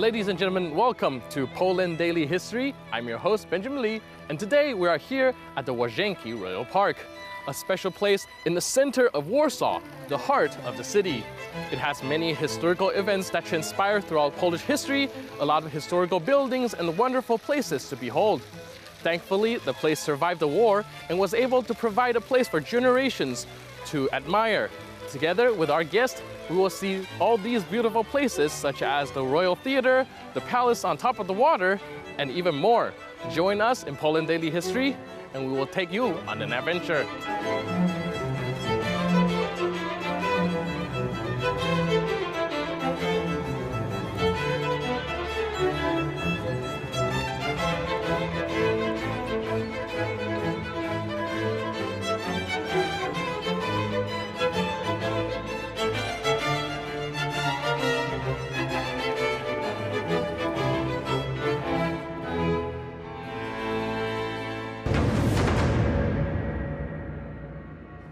Ladies and gentlemen, welcome to Poland Daily History. I'm your host, Benjamin Lee, and today we are here at the Łazienki Royal Park, a special place in the center of Warsaw, the heart of the city. It has many historical events that transpire throughout Polish history, a lot of historical buildings, and wonderful places to behold. Thankfully, the place survived the war and was able to provide a place for generations to admire. Together with our guest, we will see all these beautiful places such as the Royal Theater, the palace on top of the water, and even more. Join us in Poland Daily History, and we will take you on an adventure.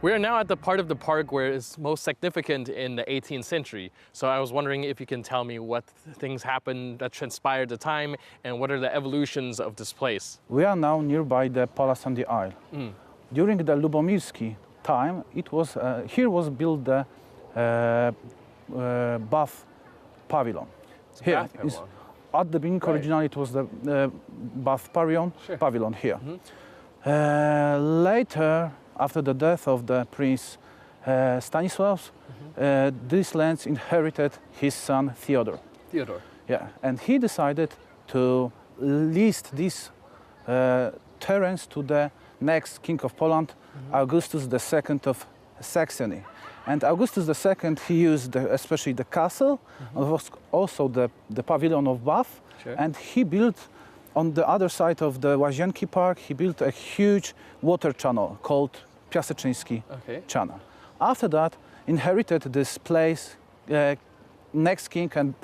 We are now at the part of the park where it's most significant in the 18th century. So I was wondering if you can tell me what things happened that transpired at the time and what are the evolutions of this place. We are now nearby the Palace on the Isle. During the Lubomirski time, here was built the bath pavilion. Here is at the beginning. Right. Originally, it was the bath pavilion. Sure. Pavilion here. Later, after the death of the Prince Stanisław, these lands inherited his son Theodore. Theodore. Yeah, and he decided to lease these terrains to the next king of Poland, Augustus II of Saxony. And Augustus II, he used especially the castle, and also the pavilion of Bath, sure. And he built on the other side of the Łazienki Park, he built a huge water channel called Piaseczyński Channel. After that, inherited this place next king and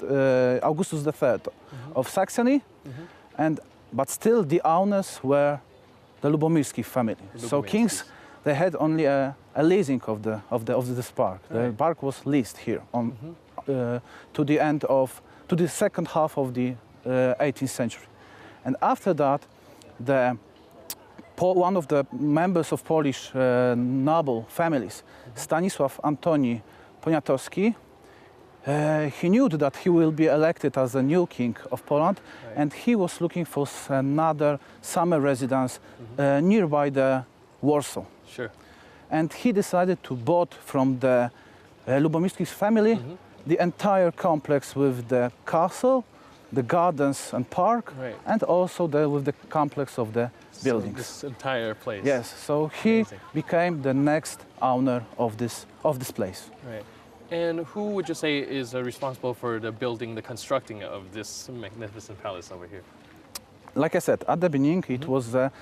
Augustus III of Saxony, but still the owners were the Lubomirski family. So kings, they had only a leasing of this park. The park was leased here on to the second half of the 18th century. And after that, one of the members of Polish noble families, Stanisław Antoni Poniatowski, he knew that he will be elected as the new king of Poland, and he was looking for another summer residence nearby the Warsaw. Sure. And he decided to buy from the Lubomirski family the entire complex with the castle, the gardens and park, and also with the complex of the buildings. So this entire place. Yes, so he became the next owner of this place. Right. And who would you say is responsible for the building, the constructing of this magnificent palace over here? Like I said, at the beginning it was a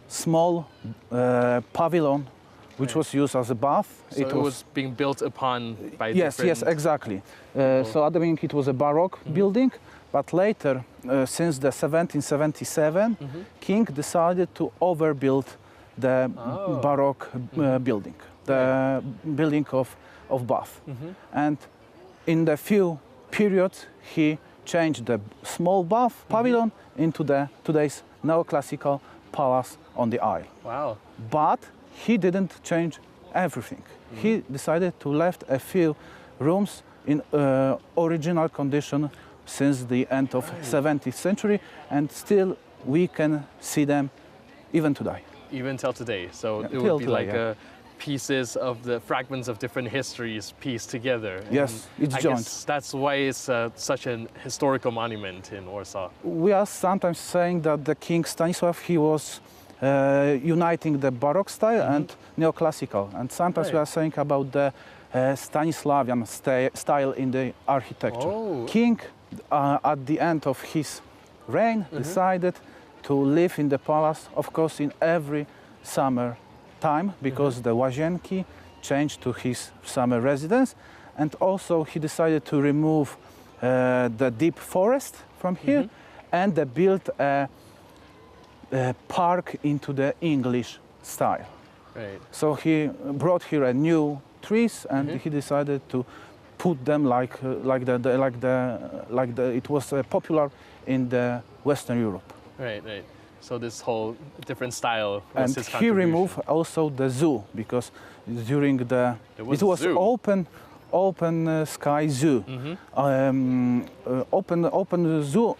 small pavilion which was used as a bath. So it was being built upon by Yes, exactly. So at the beginning it was a Baroque building, but later, since the 1777, king decided to overbuild the Baroque building, the building of Bath. And in the few periods, he changed the small Bath pavilion into the today's neoclassical palace on the Isle. Wow. But he didn't change everything. He decided to left a few rooms in original condition since the end of 17th century, and still we can see them even today. Even till today. So it till would be today, like pieces of the fragments of different histories pieced together. Yes, it's joined. I guess that's why it's such an historical monument in Warsaw. We are sometimes saying that the King Stanisław, he was uniting the Baroque style and neoclassical, and sometimes we are saying about the Stanislavian style in the architecture. King, at the end of his reign, decided to live in the palace, of course, in every summer time, because the Łazienki changed to his summer residence, and also he decided to remove the deep forest from here and they built a park into the English style. Right. So he brought here a new trees and he decided to put them like it was popular in the Western Europe. Right, right. So this whole different style was And his he contribution. removed also the zoo, because during the it was zoo. open sky zoo, open zoo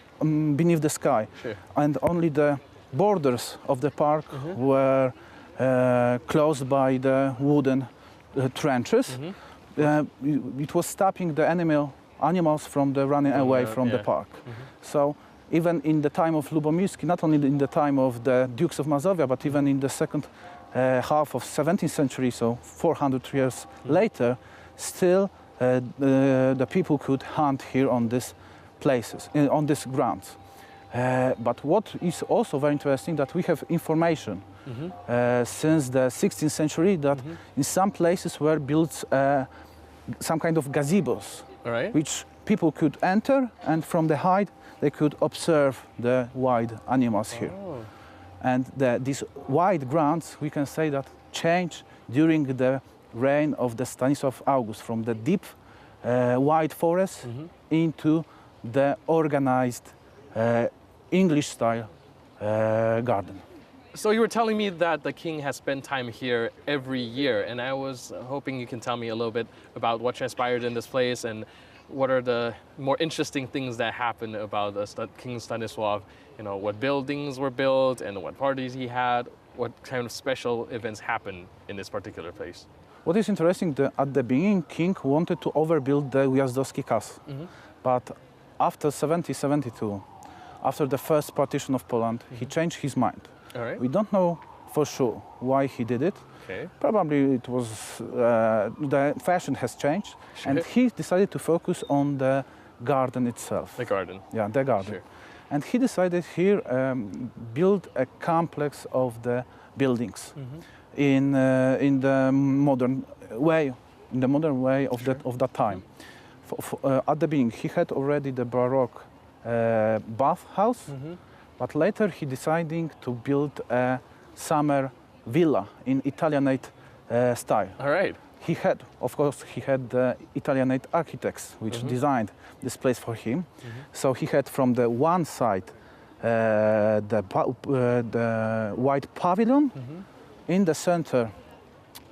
beneath the sky, Sure. and only the borders of the park were closed by the wooden trenches. It was stopping the animals from the running away from the park. So even in the time of Lubomirski, not only in the time of the Dukes of Mazovia, but even in the second half of 17th century, so 400 years later, still the people could hunt here on these places, on these grounds. But what is also very interesting, that we have information since the 16th century that in some places were built some kind of gazebos, which people could enter, and from the height they could observe the wild animals here. And these wide grounds, we can say that changed during the reign of the Stanisław August, from the deep wide forest into the organized English-style garden. So you were telling me that the king has spent time here every year, and I was hoping you can tell me a little bit about what transpired in this place and what are the more interesting things that happened about King Stanisław. You know, what buildings were built and what parties he had, what kind of special events happened in this particular place. What is interesting, at the beginning, king wanted to overbuild the Ujazdowski Castle, but after 1772, after the first partition of Poland, he changed his mind. All right. We don't know for sure why he did it. Okay. Probably it was the fashion has changed, and he decided to focus on the garden itself. The garden. Yeah, the garden. Sure. And he decided here build a complex of the buildings in the modern way, of that time. At the beginning, he had already the Baroque bath house, but later he decided to build a summer villa in Italianate style. All right. He had, of course, the Italianate architects which designed this place for him. So he had from the one side the white pavilion. In the center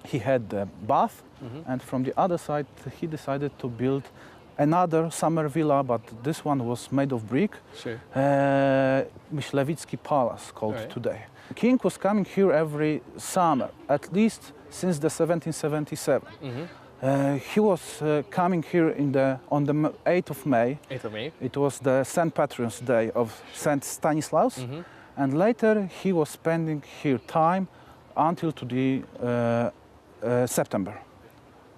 he had the bath, and from the other side he decided to build another summer villa, but this one was made of brick. Sure. Myślewicki Palace called today. The king was coming here every summer, at least since the 1777. He was coming here on the 8th of May. 8th of May. It was the St. Patron's Day of St. Stanislaus, and later he was spending here time until to the September.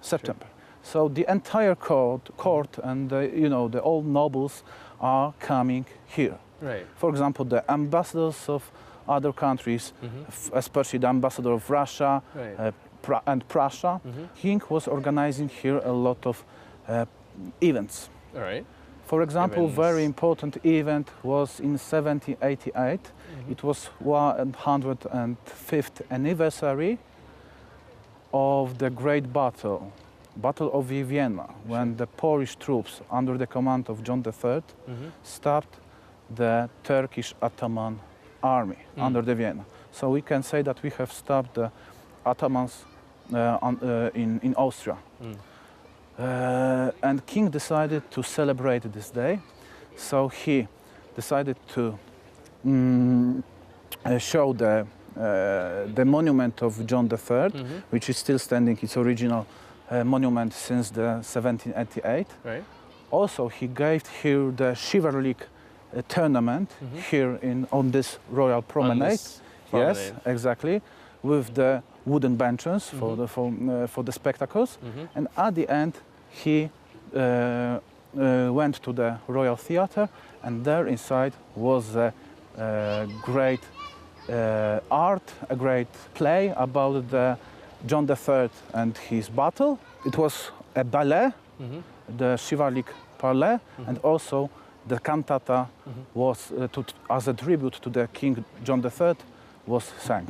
Sure. So the entire court and the old nobles are coming here. Right. For example, the ambassadors of other countries, especially the ambassador of Russia and Prussia, King was organizing here a lot of events. All right. For example, very important event was in 1788. It was 105th anniversary of the great Battle of Vienna, when the Polish troops under the command of John III stopped the Turkish Ottoman army under the Vienna. So we can say that we have stopped the Ottomans in Austria. And King decided to celebrate this day, so he decided to show the monument of John III, which is still standing, its original monument since the 1788. Right. Also, he gave here the chivalric tournament here on this royal promenade. Yes, exactly, with the wooden benches for the spectacles. And at the end, he went to the Royal Theatre, and there inside was a great art, a great play about the John III and his battle. It was a ballet, the chivalric ballet, and also the cantata was, as a tribute to the King John III, was sung.